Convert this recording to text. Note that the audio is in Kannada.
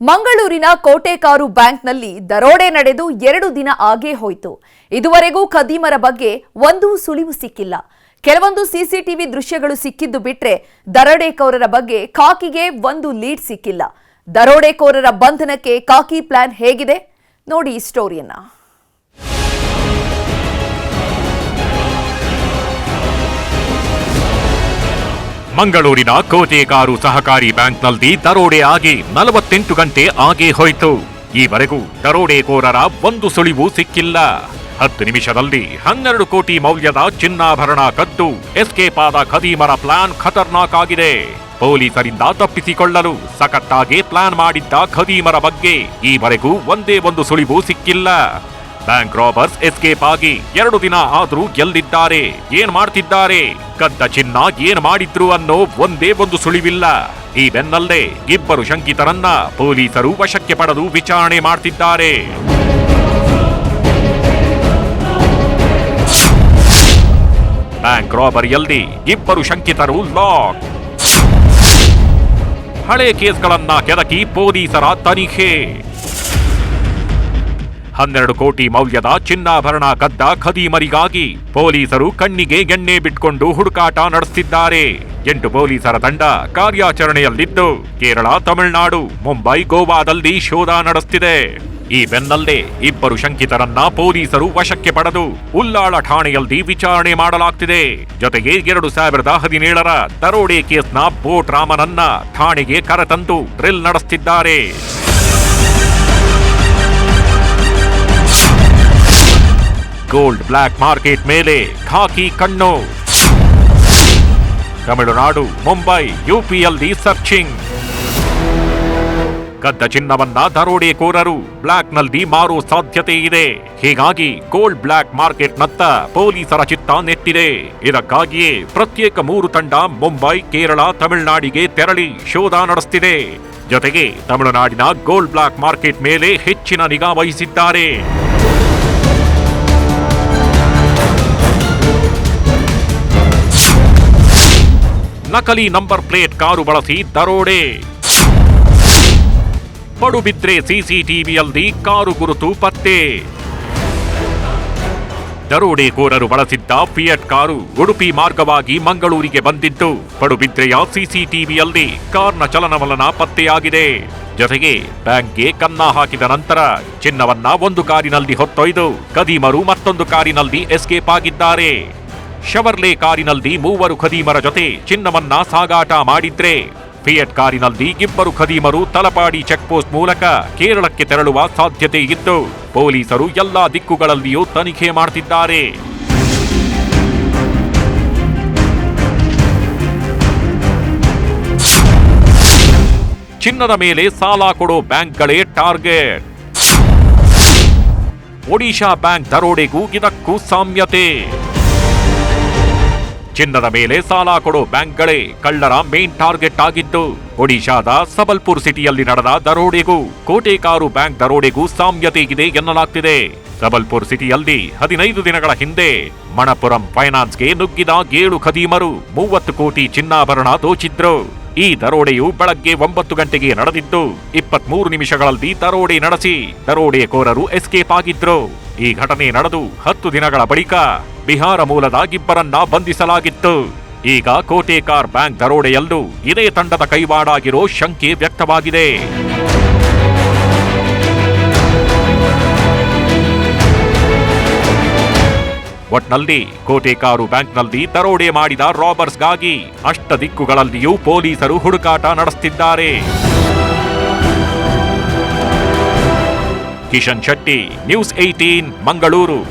ಮಂಗಳೂರಿನ ಕೋಟೆಕಾರು ಬ್ಯಾಂಕ್ನಲ್ಲಿ ದರೋಡೆ ನಡೆದು 2 ದಿನ ಆಗೇ ಹೋಯಿತು. ಇದುವರೆಗೂ ಖದೀಮರ ಬಗ್ಗೆ ಒಂದು ಸುಳಿವು ಸಿಕ್ಕಿಲ್ಲ. ಕೆಲವೊಂದು ಸಿಸಿಟಿವಿ ದೃಶ್ಯಗಳು ಸಿಕ್ಕಿದ್ದು ಬಿಟ್ರೆ ದರೋಡೆಕೋರರ ಬಗ್ಗೆ ಖಾಕಿಗೆ ಒಂದು ಲೀಡ್ ಸಿಕ್ಕಿಲ್ಲ. ದರೋಡೆಕೋರರ ಬಂಧನಕ್ಕೆ ಖಾಕಿ ಪ್ಲಾನ್ ಹೇಗಿದೆ ನೋಡಿ ಈ ಸ್ಟೋರಿಯನ್ನ. ಮಂಗಳೂರಿನ ಕೋಟೆಕಾರು ಸಹಕಾರಿ ಬ್ಯಾಂಕ್ನಲ್ಲಿ ದರೋಡೆ ಆಗಿ 48 ಗಂಟೆ ಆಗೇ ಹೋಯಿತು. ಈವರೆಗೂ ದರೋಡೆಕೋರರ ಒಂದು ಸುಳಿವು ಸಿಕ್ಕಿಲ್ಲ. 10 ನಿಮಿಷದಲ್ಲಿ 12 ಕೋಟಿ ಮೌಲ್ಯದ ಚಿನ್ನಾಭರಣ ಕದ್ದು ಎಸ್ಕೇಪ್ ಆದ ಖದೀಮರ ಪ್ಲಾನ್ ಖತರ್ನಾಕ್ ಆಗಿದೆ. ಪೊಲೀಸರಿಂದ ತಪ್ಪಿಸಿಕೊಳ್ಳಲು ಸಖತ್ತಾಗಿ ಪ್ಲಾನ್ ಮಾಡಿದ್ದ ಖದೀಮರ ಬಗ್ಗೆ ಈವರೆಗೂ ಒಂದೇ ಒಂದು ಸುಳಿವು ಸಿಕ್ಕಿಲ್ಲ. ಬ್ಯಾಂಕ್ ರಾಬರ್ಸ್ ಎಸ್ಕೇಪ್ ಆಗಿ 2 ದಿನ ಆದ್ರೂ ಎಲ್ಲಿದ್ದಾರೆ, ಏನ್ ಮಾಡ್ತಿದ್ದಾರೆ, ಕದ್ದ ಚಿನ್ನ ಏನ್ ಮಾಡಿದ್ರು ಅನ್ನೋ ಒಂದೇ ಒಂದು ಸುಳಿವಿಲ್ಲ. ಈ ಬೆನ್ನಲ್ಲೇ ಇಬ್ಬರು ಶಂಕಿತರನ್ನ ಪೊಲೀಸರು ವಶಕ್ಕೆ ಪಡೆದು ವಿಚಾರಣೆ ಮಾಡ್ತಿದ್ದಾರೆ. ಬ್ಯಾಂಕ್ ರಾಬರಿಯಲ್ಲಿ ಇಬ್ಬರು ಶಂಕಿತರು ಲಾಕ್. ಹಳೆ ಕೇಸ್ಗಳನ್ನ ಕೆದಕಿ ಪೊಲೀಸರ ತನಿಖೆ. 12 ಕೋಟಿ ಮೌಲ್ಯದ ಚಿನ್ನಾಭರಣ ಕದ್ದ ಖದೀಮರಿಗಾಗಿ ಪೊಲೀಸರು ಕಣ್ಣಿಗೆ ಎಣ್ಣೆ ಬಿಟ್ಕೊಂಡು ಹುಡುಕಾಟ ನಡೆಸುತ್ತಿದ್ದಾರೆ. 8 ಪೊಲೀಸರ ತಂಡ ಕಾರ್ಯಾಚರಣೆಯಲ್ಲಿದ್ದು ಕೇರಳ, ತಮಿಳುನಾಡು, ಮುಂಬೈ, ಗೋವಾದಲ್ಲಿ ಶೋಧ ನಡೆಸುತ್ತಿದೆ. ಈ ಬೆನ್ನಲ್ಲೇ ಇಬ್ಬರು ಶಂಕಿತರನ್ನ ಪೊಲೀಸರು ವಶಕ್ಕೆ ಪಡೆದು ಉಲ್ಲಾಳ ಠಾಣೆಯಲ್ಲಿ ವಿಚಾರಣೆ ಮಾಡಲಾಗ್ತಿದೆ. ಜೊತೆಗೆ 2017ರ ದರೋಡೆ ಕೇಸ್ನ ಬೋಟ್ ರಾಮನನ್ನ ಠಾಣೆಗೆ ಕರೆತಂದು ಡ್ರಿಲ್ ನಡೆಸುತ್ತಿದ್ದಾರೆ. ಗೋಲ್ಡ್ ಬ್ಲಾಕ್ ಮಾರ್ಕೆಟ್ ಮೇಲೆ ಖಾಕಿ ಕಣ್ಣು. ತಮಿಳುನಾಡು, ಮುಂಬೈ, ಯುಪಿಯಲ್ಲಿ ಸರ್ಚಿಂಗ್. ಕದ್ದ ಚಿನ್ನವನ್ನ ದರೋಡೆಕೋರರು ಬ್ಲಾಕ್ನಲ್ಲಿ ಮಾರೋ ಸಾಧ್ಯತೆ ಇದೆ. ಹೀಗಾಗಿ ಗೋಲ್ಡ್ ಬ್ಲಾಕ್ ಮಾರ್ಕೆಟ್ನತ್ತ ಪೊಲೀಸರ ಚಿತ್ತ ನೆಟ್ಟಿದೆ. ಇದಕ್ಕಾಗಿಯೇ ಪ್ರತ್ಯೇಕ 3 ತಂಡ ಮುಂಬೈ, ಕೇರಳ, ತಮಿಳುನಾಡಿಗೆ ತೆರಳಿ ಶೋಧ ನಡೆಸುತ್ತಿದೆ. ಜೊತೆಗೆ ತಮಿಳುನಾಡಿನ ಗೋಲ್ಡ್ ಬ್ಲಾಕ್ ಮಾರ್ಕೆಟ್ ಮೇಲೆ ಹೆಚ್ಚಿನ ನಿಗಾ ವಹಿಸಿದ್ದಾರೆ. ನಕಲಿ ನಂಬರ್ ಪ್ಲೇಟ್ ಕಾರು ಬಳಸಿ ದರೋಡೆ. ಪಡುಬಿದ್ರೆ ಸಿಸಿಟಿವಿಯಲ್ಲಿ ಕಾರು ಗುರುತು ಪತ್ತೆ. ದರೋಡೆಕೋರರು ಬಳಸಿದ್ದ ಫಿಯಟ್ ಕಾರು ಉಡುಪಿ ಮಾರ್ಗವಾಗಿ ಮಂಗಳೂರಿಗೆ ಬಂದಿದ್ದು ಪಡುಬಿದ್ರೆಯ ಸಿಸಿಟಿವಿಯಲ್ಲಿ ಕಾರ್ನ ಚಲನವಲನ ಪತ್ತೆಯಾಗಿದೆ. ಜೊತೆಗೆ ಬ್ಯಾಂಕ್ಗೆ ಕನ್ನ ಹಾಕಿದ ನಂತರ ಚಿನ್ನವನ್ನ ಒಂದು ಕಾರಿನಲ್ಲಿ ಹೊತ್ತೊಯ್ದು ಖದೀಮರು ಮತ್ತೊಂದು ಕಾರಿನಲ್ಲಿ ಎಸ್ಕೇಪ್ ಆಗಿದ್ದಾರೆ. ಶವರ್ಲೆ ಕಾರಿನಲ್ಲಿ 3 ಖದೀಮರ ಜೊತೆ ಚಿನ್ನವನ್ನ ಸಾಗಾಟ ಮಾಡಿದ್ರೆ ಫಿಯಟ್ ಕಾರಿನಲ್ಲಿ 2 ಖದೀಮರು ತಲಪಾಡಿ ಚೆಕ್ ಪೋಸ್ಟ್ ಮೂಲಕ ಕೇರಳಕ್ಕೆ ತೆರಳುವ ಸಾಧ್ಯತೆ ಇದ್ದು ಪೊಲೀಸರು ಎಲ್ಲಾ ದಿಕ್ಕುಗಳಲ್ಲಿಯೂ ತನಿಖೆ ಮಾಡುತ್ತಿದ್ದಾರೆ. ಚಿನ್ನದ ಮೇಲೆ ಸಾಲ ಕೊಡೋ ಬ್ಯಾಂಕ್ಗಳೇ ಟಾರ್ಗೆಟ್. ಒಡಿಶಾ ಬ್ಯಾಂಕ್ ದರೋಡೆಗೂ ಇದಕ್ಕೂ ಸಾಮ್ಯತೆ. ಚಿನ್ನದ ಮೇಲೆ ಸಾಲ ಕೊಡೋ ಬ್ಯಾಂಕ್ಗಳೇ ಕಳ್ಳರ ಮೇನ್ ಟಾರ್ಗೆಟ್ ಆಗಿದ್ದು ಒಡಿಶಾದ ಸಬಲ್ಪುರ್ ಸಿಟಿಯಲ್ಲಿ ನಡೆದ ದರೋಡೆಗೂ ಕೋಟೆಕಾರು ಬ್ಯಾಂಕ್ ದರೋಡೆಗೂ ಸಾಮ್ಯತೆ ಇದೆ ಎನ್ನಲಾಗ್ತಿದೆ. ಸಬಲ್ಪುರ್ ಸಿಟಿಯಲ್ಲಿ 15 ದಿನಗಳ ಹಿಂದೆ ಮಣಪುರಂ ಫೈನಾನ್ಸ್ಗೆ ನುಗ್ಗಿದ 7 ಖದೀಮರು 30 ಕೋಟಿ ಚಿನ್ನಾಭರಣ ದೋಚಿದ್ರು. ಈ ದರೋಡೆಯು ಬೆಳಗ್ಗೆ 9 ಗಂಟೆಗೆ ನಡೆದಿದ್ದು 23 ನಿಮಿಷಗಳಲ್ಲಿ ದರೋಡೆ ನಡೆಸಿ ದರೋಡೆಕೋರರು ಎಸ್ಕೇಪ್ ಆಗಿದ್ರು. ಈ ಘಟನೆ ನಡೆದು 10 ದಿನಗಳ ಬಳಿಕ ಬಿಹಾರ ಮೂಲದ 2 ಬಂಧಿಸಲಾಗಿತ್ತು. ಈಗ ಕೋಟೆಕಾರ್ ಬ್ಯಾಂಕ್ ದರೋಡೆಯಲ್ಲೂ ಇದೇ ತಂಡದ ಕೈವಾಡಾಗಿರೋ ಶಂಕೆ ವ್ಯಕ್ತವಾಗಿದೆ. ಒಟ್ನಲ್ಲಿ ಕೋಟೆಕಾರು ಬ್ಯಾಂಕ್ನಲ್ಲಿ ದರೋಡೆ ಮಾಡಿದ ರಾಬರ್ಸ್ಗಾಗಿ ಅಷ್ಟ ದಿಕ್ಕುಗಳಲ್ಲಿಯೂ ಪೊಲೀಸರು ಹುಡುಕಾಟ ನಡೆಸುತ್ತಿದ್ದಾರೆ. ಕಿಶನ್ ಶೆಟ್ಟಿ, ನ್ಯೂಸ್ 18 ಮಂಗಳೂರು.